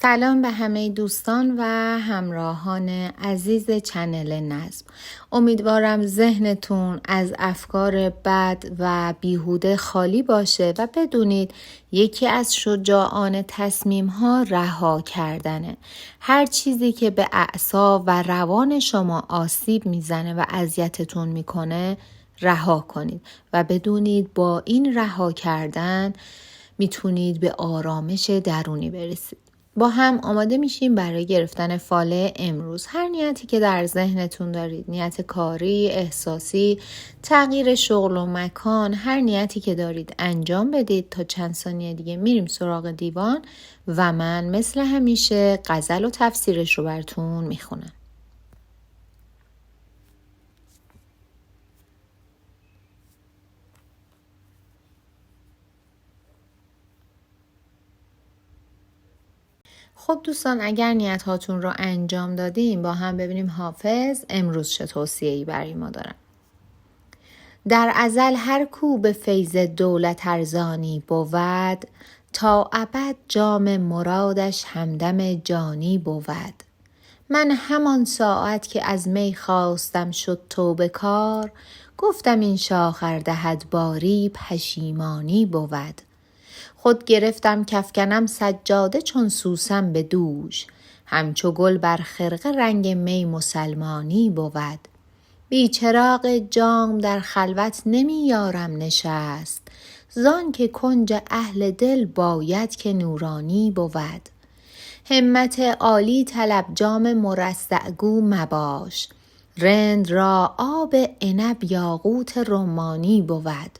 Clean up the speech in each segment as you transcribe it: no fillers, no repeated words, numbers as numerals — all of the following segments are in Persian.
سلام به همه دوستان و همراهان عزیز چنل نظم. امیدوارم ذهنتون از افکار بد و بیهوده خالی باشه و بدونید یکی از شجاعانه تصمیم ها رها کردنه. هر چیزی که به اعصاب و روان شما آسیب میزنه و اذیتتون میکنه رها کنید و بدونید با این رها کردن میتونید به آرامش درونی برسید. با هم آماده میشیم برای گرفتن فال امروز. هر نیتی که در ذهنتون دارید، نیت کاری، احساسی، تغییر شغل و مکان، هر نیتی که دارید انجام بدید. تا چند ثانیه دیگه میریم سراغ دیوان و من مثل همیشه غزل و تفسیرش رو براتون میخونم. خب دوستان، اگر نیت هاتون رو انجام دادیم با هم ببینیم حافظ امروز چه توصیه‌ای برای ما دارن. در ازل هر کو به فیض دولت ارزانی بود، تا ابد جام مرادش همدم جانی بود. من همان ساعت که از می خواستم شد توبه کار، گفتم این شاخ دهد باری پشیمانی بود. خود گرفتم کفکنم سجاده چون سوسن به دوش، همچو گل بر خرقه رنگ می مسلمانی بود. بی چراغ جام در خلوت نمی یارم نشست، زان که کنج اهل دل باید که نورانی بود. همت عالی طلب جام مرصع گو مباش، رند را آب عنب یاقوت رمانی بود.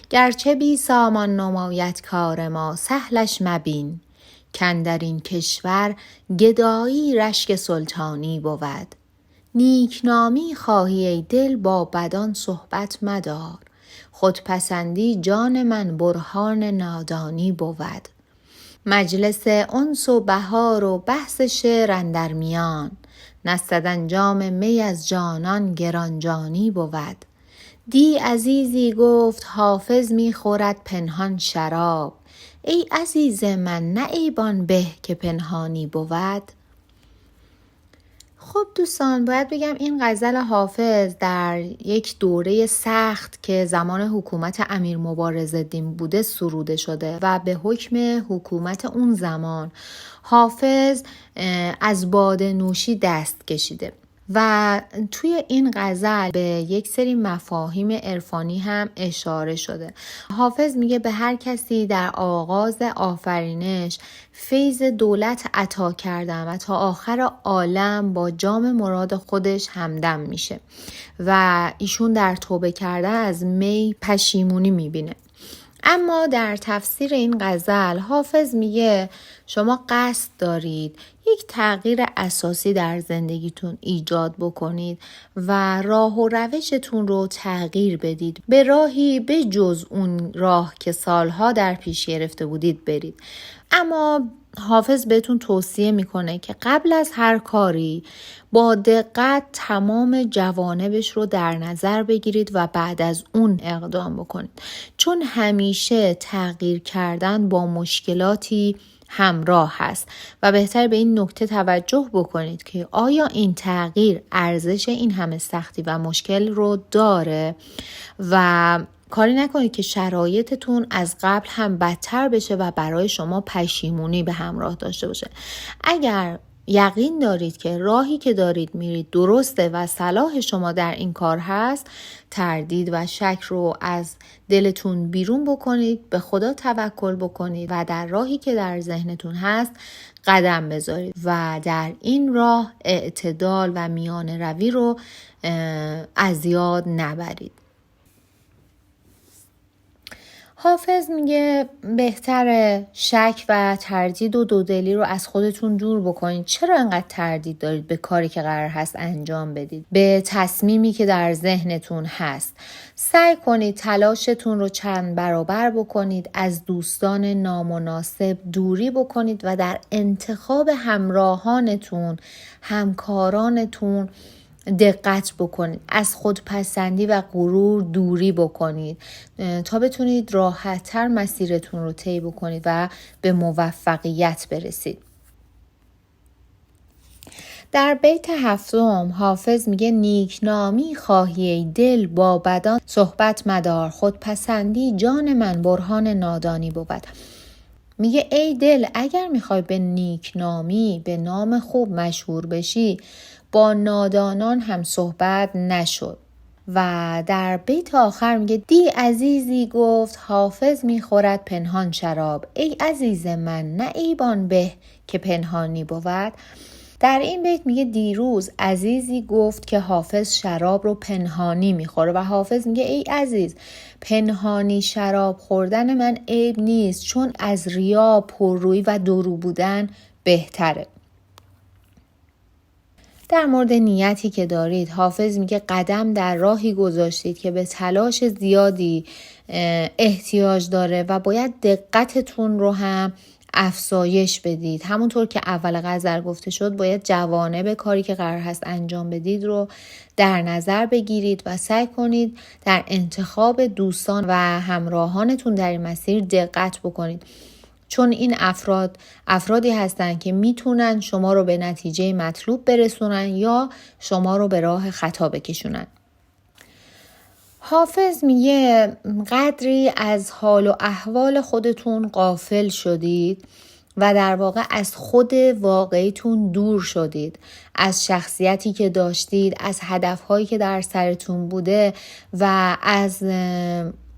گرچه بی سامان نماید کار ما سهلش مبین، کاندر این کشور گدایی رشک سلطانی بود. نیکنامی خواهی ای دل با بدان صحبت مدار، خودپسندی جان من برهان نادانی بود. مجلس انس و بهار و بحث شعر اندر میان، نستدن جام می از جانان گرانجانی بود. دی عزیزی گفت حافظ می خورد پنهان شراب، ای عزیز من نه عیبان به که پنهانی بود. خب دوستان، باید بگم این غزل حافظ در یک دوره سخت که زمان حکومت امیر مبارزالدین بوده سروده شده و به حکم حکومت اون زمان حافظ از باده نوشی دست کشیده و توی این غزل به یک سری مفاهیم عرفانی هم اشاره شده. حافظ میگه به هر کسی در آغاز آفرینش فیض دولت عطا کردم و تا آخر عالم با جام مراد خودش همدم میشه و ایشون در توبه کردن از می پشیمونی میبینه. اما در تفسیر این غزل حافظ میگه شما قصد دارید یک تغییر اساسی در زندگیتون ایجاد بکنید و راه و روشتون رو تغییر بدید، به راهی به جز اون راه که سالها در پیش گرفته بودید برید. اما حافظ بهتون توصیه میکنه که قبل از هر کاری با دقت تمام جوانبش رو در نظر بگیرید و بعد از اون اقدام بکنید، چون همیشه تغییر کردن با مشکلاتی همراه هست و بهتر به این نکته توجه بکنید که آیا این تغییر ارزش این همه سختی و مشکل رو داره و کاری نکنید که شرایطتون از قبل هم بدتر بشه و برای شما پشیمونی به همراه داشته باشه. اگر یقین دارید که راهی که دارید میرید درسته و صلاح شما در این کار هست، تردید و شک رو از دلتون بیرون بکنید، به خدا توکل بکنید و در راهی که در ذهنتون هست قدم بذارید و در این راه اعتدال و میان روی رو از یاد نبرید. حافظ میگه بهتره شک و تردید و دودلی رو از خودتون دور بکنید. چرا انقدر تردید دارید به کاری که قرار هست انجام بدید، به تصمیمی که در ذهنتون هست؟ سعی کنید تلاشتون رو چند برابر بکنید، از دوستان نامناسب دوری بکنید و در انتخاب همراهانتون، همکارانتون دقت بکنید، از خودپسندی و غرور دوری بکنید تا بتونید راحت‌تر مسیرتون رو طی بکنید و به موفقیت برسید. در بیت 7 حافظ میگه نیکنامی خواهی ای دل با بدان صحبت مدار، خودپسندی جان من برهان نادانی بود. میگه ای دل اگر میخوای به نیکنامی، به نام خوب مشهور بشی، با نادانان هم صحبت نشد. و در بیت آخر میگه دی عزیزی گفت حافظ میخورد پنهان شراب، ای عزیز من نه ایبان به که پنهانی بود. در این بیت میگه دیروز عزیزی گفت که حافظ شراب رو پنهانی میخوره و حافظ میگه ای عزیز پنهانی شراب خوردن من عیب نیست، چون از ریا، پررویی و دورو بودن بهتره. در مورد نیتی که دارید حافظ میگه قدم در راهی گذاشتید که به تلاش زیادی احتیاج داره و باید دقتتون رو هم افزایش بدید. همونطور که اول غزل گفته شد باید جوانب کاری که قرار هست انجام بدید رو در نظر بگیرید و سعی کنید در انتخاب دوستان و همراهانتون در این مسیر دقت بکنید، چون این افرادی هستن که میتونن شما رو به نتیجه مطلوب برسونن یا شما رو به راه خطا بکشونن. حافظ میگه قدری از حال و احوال خودتون غافل شدید و در واقع از خود واقعیتون دور شدید، از شخصیتی که داشتید، از هدفهایی که در سرتون بوده و از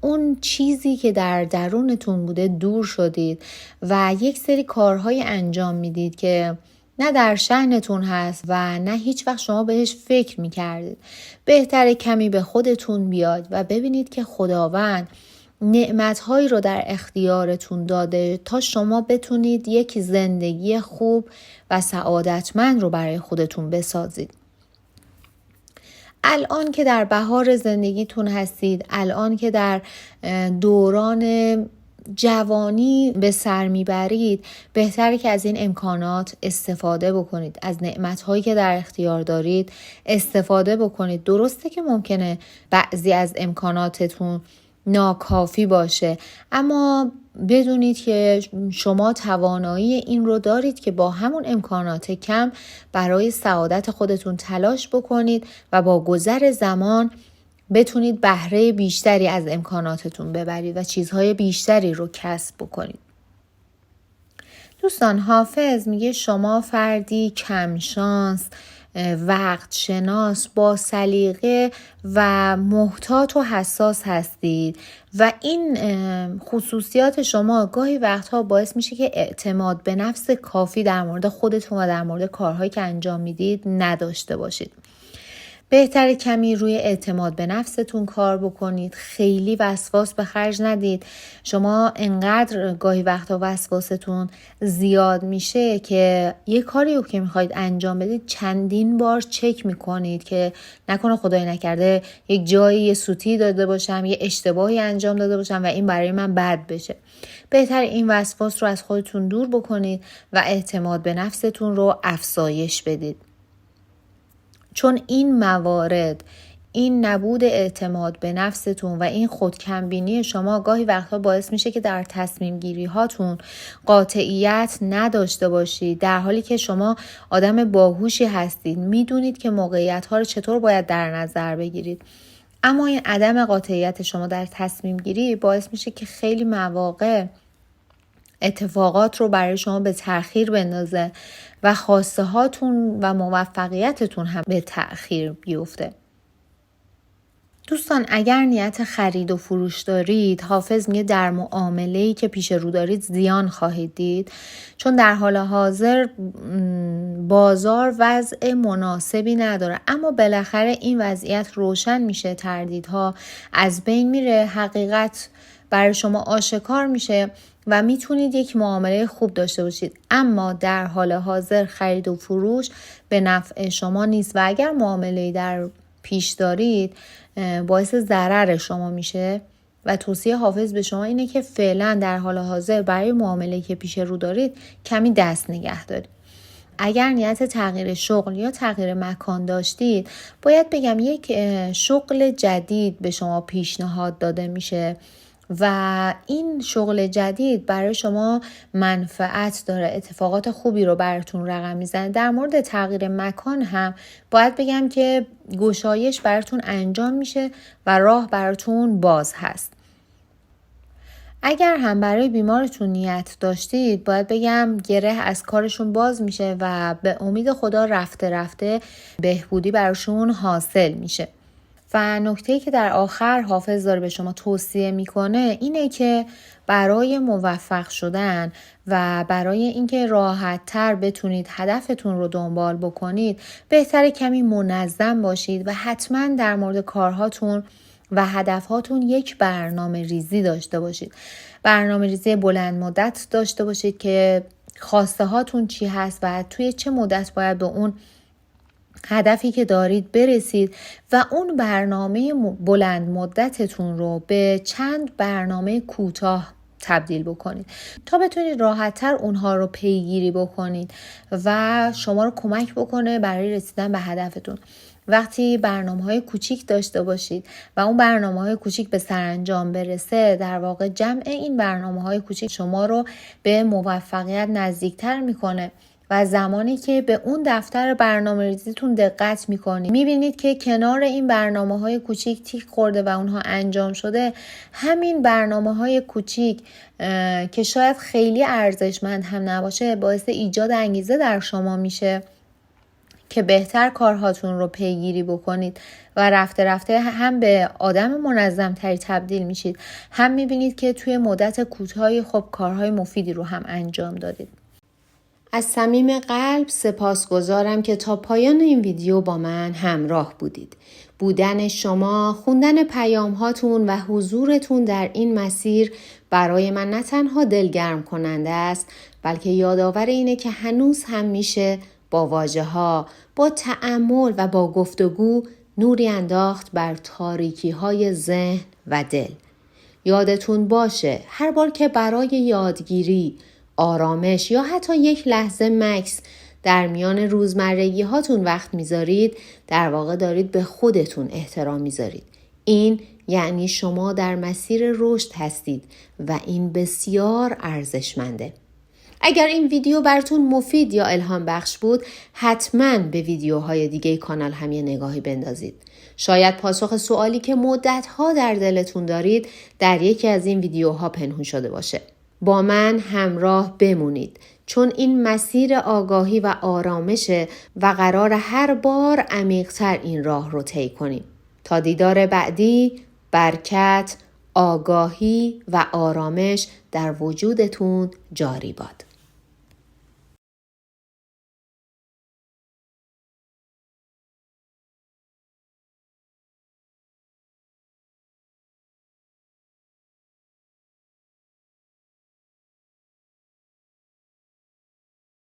اون چیزی که در درونتون بوده دور شدید و یک سری کارهای انجام میدید که نه در شأنتون هست و نه هیچ وقت شما بهش فکر میکردید. بهتره کمی به خودتون بیاد و ببینید که خداوند نعمتهایی رو در اختیارتون داده تا شما بتونید یک زندگی خوب و سعادتمند رو برای خودتون بسازید. الان که در بهار زندگیتون هستید، الان که در دوران جوانی به سر میبرید، بهتره که از این امکانات استفاده بکنید، از نعمتهایی که در اختیار دارید استفاده بکنید. درسته که ممکنه بعضی از امکاناتتون ناکافی باشه، اما بدونید که شما توانایی این رو دارید که با همون امکانات کم برای سعادت خودتون تلاش بکنید و با گذر زمان بتونید بهره بیشتری از امکاناتتون ببرید و چیزهای بیشتری رو کسب بکنید. دوستان، حافظ میگه شما فردی کم شانس، وقت شناس، با سلیقه و محتاط و حساس هستید و این خصوصیات شما گاهی وقتها باعث میشه که اعتماد به نفس کافی در مورد خودتون و در مورد کارهایی که انجام میدید نداشته باشید. بهتره کمی روی اعتماد به نفستون کار بکنید، خیلی وسواس به خرج ندید. شما انقدر گاهی وقتا وسواستون زیاد میشه که یه کاری رو که میخواید انجام بدید چندین بار چک میکنید که نکنه خدای نکرده یک جایی یه سوتی داده باشم، یه اشتباهی انجام داده باشم و این برای من بد بشه. بهتره این وسواس رو از خودتون دور بکنید و اعتماد به نفستون رو افزایش بدید، چون این موارد، این نبود اعتماد به نفستون و این خودکمبینی شما گاهی وقتا باعث میشه که در تصمیم گیری هاتون قاطعیت نداشته باشید، در حالی که شما آدم باهوشی هستید، میدونید که موقعیت ها رو چطور باید در نظر بگیرید. اما این عدم قاطعیت شما در تصمیم گیری باعث میشه که خیلی مواقع اتفاقات رو برای شما به تأخیر بندازه و خواسته هاتون و موفقیتتون هم به تأخیر بیفته. دوستان، اگر نیت خرید و فروش دارید، حافظ میگه در معامله‌ای که پیش رو دارید زیان خواهید دید، چون در حال حاضر بازار وضع مناسبی نداره، اما بالاخره این وضعیت روشن میشه، تردیدها از بین میره، حقیقت برای شما آشکار میشه و میتونید یک معامله خوب داشته باشید. اما در حال حاضر خرید و فروش به نفع شما نیست و اگر معامله‌ای در پیش دارید باعث ضرر شما میشه و توصیه حافظ به شما اینه که فعلا در حال حاضر برای معامله‌ای که پیش رو دارید کمی دست نگه دارید. اگر نیت تغییر شغل یا تغییر مکان داشتید، باید بگم یک شغل جدید به شما پیشنهاد داده میشه و این شغل جدید برای شما منفعت داره، اتفاقات خوبی رو براتون رقم میزنه. در مورد تغییر مکان هم باید بگم که گشایش براتون انجام میشه و راه براتون باز هست. اگر هم برای بیمارتون نیت داشتید، باید بگم گره از کارشون باز میشه و به امید خدا رفته رفته بهبودی براشون حاصل میشه. و نکته‌ای که در آخر حافظ داره به شما توصیه میکنه اینه که برای موفق شدن و برای اینکه راحت‌تر بتونید هدفتون رو دنبال بکنید، بهتره کمی منظم باشید و حتما در مورد کارهاتون و هدفهاتون یک برنامه ریزی داشته باشید. برنامه ریزی بلند مدت داشته باشید که خواسته هاتون چی هست و توی چه مدت باید به اون هدفی که دارید برسید و اون برنامه بلند مدتتون رو به چند برنامه کوتاه تبدیل بکنید تا بتونید راحت‌تر اونها رو پیگیری بکنید و شما رو کمک بکنه برای رسیدن به هدفتون. وقتی برنامه‌های کوچیک داشته باشید و اون برنامه‌های کوچیک به سرانجام برسه، در واقع جمع این برنامه‌های کوچیک شما رو به موفقیت نزدیکتر میکنه و زمانی که به اون دفتر برنامه‌ریزیتون دقت میکنید، میبینید که کنار این برنامه‌های کوچیک تیک خورده و اونها انجام شده. همین برنامه‌های کوچیک که شاید خیلی ارزشمند هم نباشه، باعث ایجاد انگیزه در شما میشه که بهتر کارهاتون رو پیگیری بکنید و رفته رفته هم به آدم منظم تری تبدیل میشید، هم میبینید که توی مدت کوتاهی خب کارهای مفیدی رو هم انجام دادید. از صمیم قلب سپاسگزارم که تا پایان این ویدیو با من همراه بودید. بودن شما، خوندن پیام هاتون و حضورتون در این مسیر برای من نه تنها دلگرم کننده است، بلکه یادآور اینه که هنوز هم میشه با واژه ها، با تأمل و با گفتگو نوری انداخت بر تاریکی های ذهن و دل. یادتون باشه هر بار که برای یادگیری، آرامش یا حتی یک لحظه مکث در میان روزمرگی هاتون وقت میذارید، در واقع دارید به خودتون احترام میذارید. این یعنی شما در مسیر رشد هستید و این بسیار ارزشمنده. اگر این ویدیو براتون مفید یا الهام بخش بود، حتما به ویدیوهای دیگه کانال هم یه نگاهی بندازید. شاید پاسخ سوالی که مدت‌ها در دلتون دارید در یکی از این ویدیوها پنهون شده باشه. با من همراه بمونید، چون این مسیر آگاهی و آرامشه و قرار هر بار عمیق‌تر این راه رو طی کنیم. تا دیدار بعدی، برکت، آگاهی و آرامش در وجودتون جاری باد.